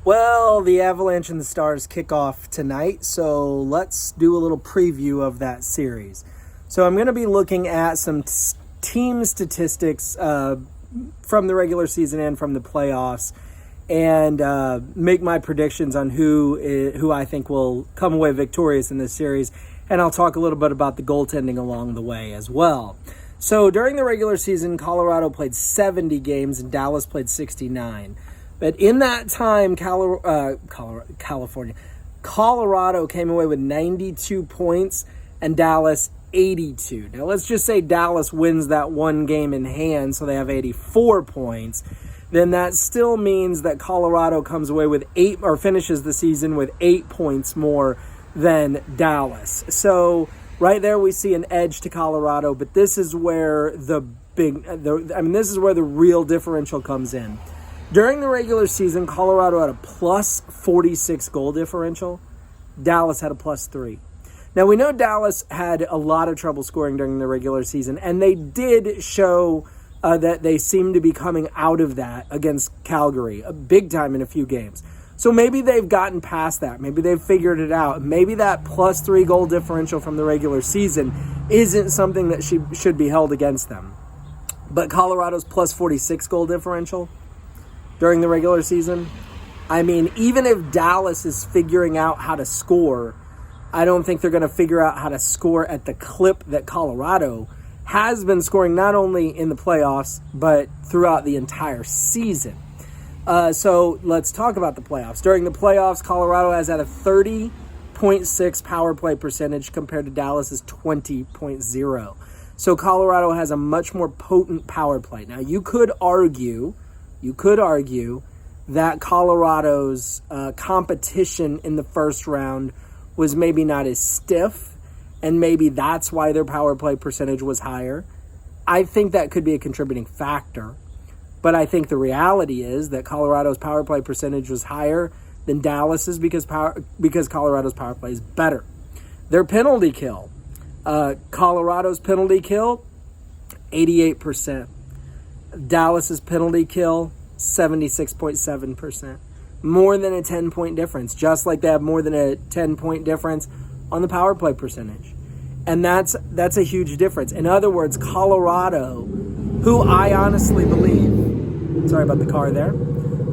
Well, the Avalanche and the Stars kick off tonight, so let's do a little preview of that series. So I'm going to be looking at some team statistics from the regular season and from the playoffs, and make my predictions on who I think will come away victorious in this series, and I'll talk a little bit about the goaltending along the way as well. So during the regular season, Colorado played 70 games and Dallas played 69. But in that time, Colorado came away with 92 points and Dallas 82. Now, let's just say Dallas wins that one game in hand, so they have 84 points. Then that still means that Colorado comes away with finishes the season with 8 points more than Dallas. So right there, we see an edge to Colorado, but this is where the real differential comes in. During the regular season, Colorado had a plus 46 goal differential. Dallas had a plus 3. Now, we know Dallas had a lot of trouble scoring during the regular season, and they did show that they seemed to be coming out of that against Calgary, a big time in a few games. So maybe they've gotten past that. Maybe they've figured it out. Maybe that plus 3 goal differential from the regular season isn't something that should be held against them. But Colorado's plus 46 goal differential during the regular season, I mean, even if Dallas is figuring out how to score, I don't think they're going to figure out how to score at the clip that Colorado has been scoring, not only in the playoffs, but throughout the entire season. So let's talk about the playoffs. During the playoffs, Colorado has had a 30.6 power play percentage compared to Dallas's 20.0. So Colorado has a much more potent power play. Now, you could argue that Colorado's competition in the first round was maybe not as stiff, and maybe that's why their power play percentage was higher. I think that could be a contributing factor, but I think the reality is that Colorado's power play percentage was higher than Dallas's because Colorado's power play is better. Their penalty kill, Colorado's penalty kill, 88%. Dallas's penalty kill, 76.7%. More than a 10-point difference, just like they have more than a 10-point difference on the power play percentage. And that's a huge difference. In other words, Colorado, who I honestly believe, sorry about the car there,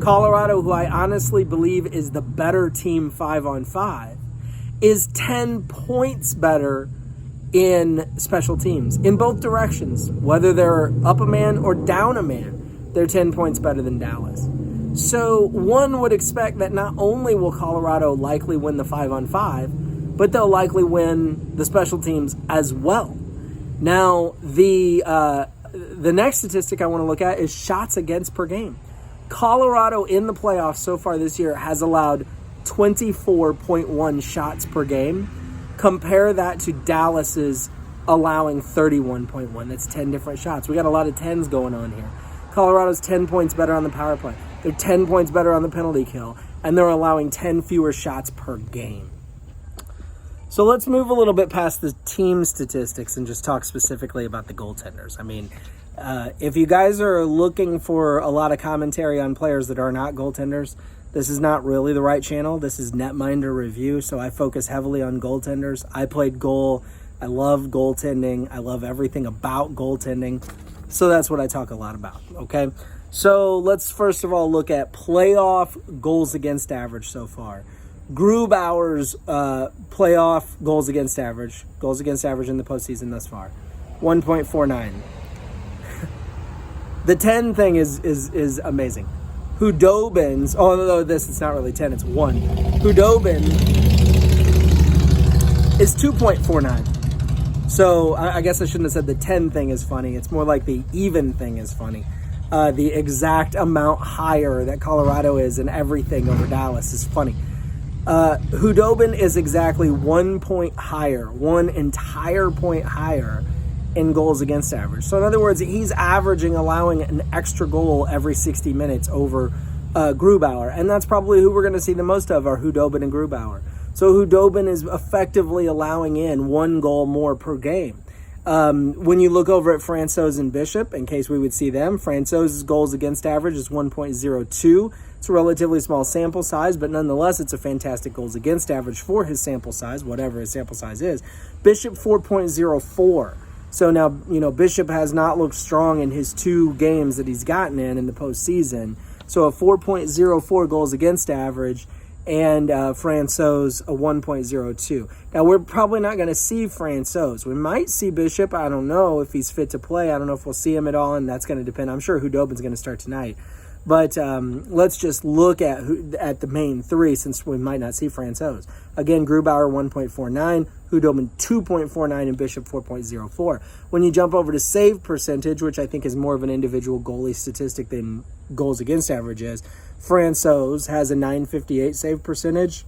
Colorado, who I honestly believe is the better team 5-on-5, is 10 points better in special teams, in both directions. Whether they're up a man or down a man, they're 10 points better than Dallas. So one would expect that not only will Colorado likely win the 5-on-5, but they'll likely win the special teams as well. Now, the next statistic I want to look at is shots against per game. Colorado in the playoffs so far this year has allowed 24.1 shots per game. Compare that to Dallas's allowing 31.1. That's 10 different shots. We got a lot of 10s going on here. Colorado's 10 points better on the power play. They're 10 points better on the penalty kill, and they're allowing 10 fewer shots per game. So let's move a little bit past the team statistics and just talk specifically about the goaltenders. I mean, if you guys are looking for a lot of commentary on players that are not goaltenders, this is not really the right channel. This is Netminder Review, so I focus heavily on goaltenders. I played goal. I love goaltending. I love everything about goaltending. So that's what I talk a lot about, okay? So let's first of all look at playoff goals against average so far. Grubauer's playoff goals against average in the postseason thus far, 1.49. The 10 thing is amazing. Hudobin's, it's not really 10, it's 1. Hudobin is 2.49. So I guess I shouldn't have said the 10 thing is funny. It's more like the even thing is funny. The exact amount higher that Colorado is in everything over Dallas is funny. Hudobin is exactly 1 point higher, 1 entire point higher in goals against average. So in other words, he's allowing an extra goal every 60 minutes over Grubauer. And that's probably who we're going to see the most of, are Hudobin and Grubauer. So Hudobin is effectively allowing in 1 goal more per game. When you look over at Francouz and Bishop, in case we would see them, Francouz's goals against average is 1.02. It's a relatively small sample size, but nonetheless, it's a fantastic goals against average for his sample size, whatever his sample size is. Bishop, 4.04. So now, Bishop has not looked strong in his 2 games that he's gotten in the postseason. So a 4.04 goals against average, and Francouz a 1.02. Now, we're probably not going to see Francouz. We might see Bishop. I don't know if he's fit to play. I don't know if we'll see him at all, and that's going to depend. I'm sure Hudobin's going to start tonight. But let's just look at the main 3 since we might not see Francouz. Again, Grubauer 1.49, Hudobin 2.49, and Bishop 4.04. When you jump over to save percentage, which I think is more of an individual goalie statistic than goals against average is, Francouz has a 958 save percentage,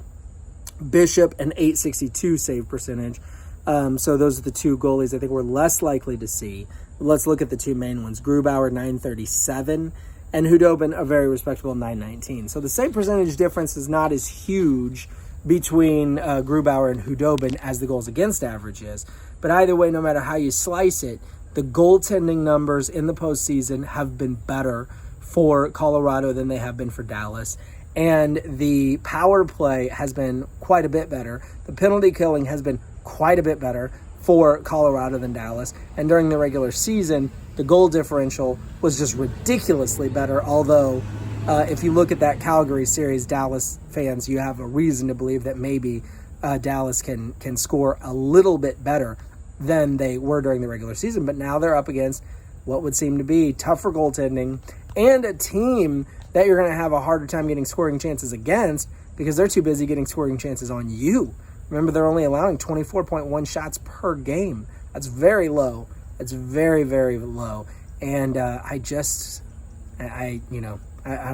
Bishop an 862 save percentage. So those are the 2 goalies I think we're less likely to see. Let's look at the 2 main ones. Grubauer 937 and Hudobin a very respectable 919. So the save percentage difference is not as huge between Grubauer and Hudobin as the goals against average is. But either way, no matter how you slice it, the goaltending numbers in the postseason have been better for Colorado than they have been for Dallas. And the power play has been quite a bit better. The penalty killing has been quite a bit better for Colorado than Dallas. And during the regular season, the goal differential was just ridiculously better. Although, if you look at that Calgary series, Dallas fans, you have a reason to believe that maybe Dallas can score a little bit better than they were during the regular season. But now they're up against what would seem to be tougher goaltending and a team that you're going to have a harder time getting scoring chances against because they're too busy getting scoring chances on you. Remember, they're only allowing 24.1 shots per game. That's very low. It's very, very low. And I don't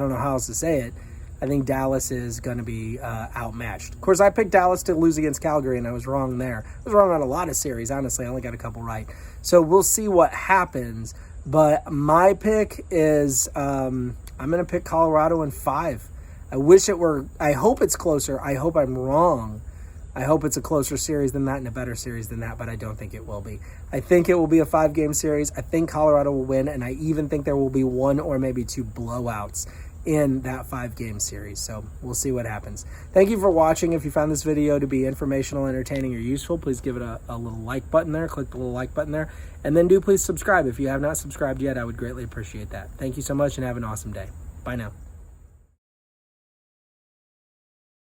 know how else to say it. I think Dallas is going to be outmatched. Of course, I picked Dallas to lose against Calgary, and I was wrong there. I was wrong on a lot of series, honestly. I only got a couple right. So we'll see what happens. But my pick is I'm going to pick Colorado in 5. I wish it were. I hope it's closer. I hope I'm wrong. I hope it's a closer series than that and a better series than that, but I don't think it will be. I think it will be a 5-game series. I think Colorado will win, and I even think there will be 1 or maybe 2 blowouts in that 5-game series. So we'll see what happens. Thank you for watching. If you found this video to be informational, entertaining, or useful, please give it a little like button there. Click the little like button there. And then do please subscribe. If you have not subscribed yet, I would greatly appreciate that. Thank you so much and have an awesome day. Bye now.